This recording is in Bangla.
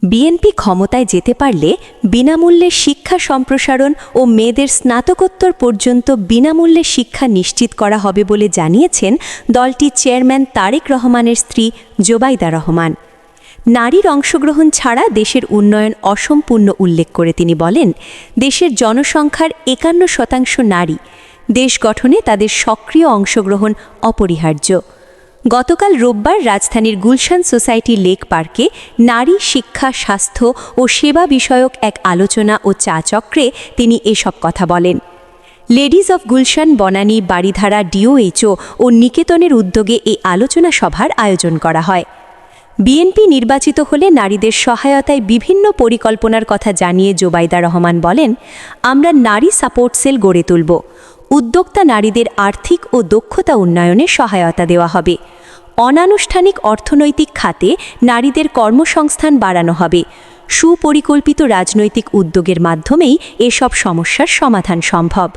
বিএনপি ক্ষমতায় যেতে পারলে বিনামূল্যে শিক্ষা সম্প্রসারণ ও মেয়েদের স্নাতকোত্তর পর্যন্ত বিনামূল্যে শিক্ষা নিশ্চিত করা হবে বলে জানিয়েছেন দলটির চেয়ারম্যান তারেক রহমানের স্ত্রী জোবাইদা রহমান। নারীর অংশগ্রহণ ছাড়া দেশের উন্নয়ন অসম্পূর্ণ উল্লেখ করে তিনি বলেন, দেশের জনসংখ্যার ৫১% নারী, দেশ গঠনে তাদের সক্রিয় অংশগ্রহণ অপরিহার্য। গতকাল রোববার রাজধানীর গুলশান সোসাইটি লেক পার্কে নারী শিক্ষা, স্বাস্থ্য ও সেবা বিষয়ক এক আলোচনা ও চা চক্রে তিনি এসব কথা বলেন। লেডিজ অফ গুলশান, বনানী, বাড়িধারা, ডিওএইচও ও নিকেতনের উদ্যোগে এই আলোচনা সভার আয়োজন করা হয়। বিএনপি নির্বাচিত হলে নারীদের সহায়তায় বিভিন্ন পরিকল্পনার কথা জানিয়ে জোবাইদা রহমান বলেন, আমরা নারী সাপোর্ট সেল গড়ে তুলব। উদ্যোক্তা নারীদের আর্থিক ও দক্ষতা উন্নয়নে সহায়তা দেওয়া হবে। অনানুষ্ঠানিক অর্থনৈতিক খাতে নারীদের কর্মসংস্থান বাড়ানো হবে। সুপরিকল্পিত রাজনৈতিক উদ্যোগের মাধ্যমেই এসব সমস্যার সমাধান সম্ভব।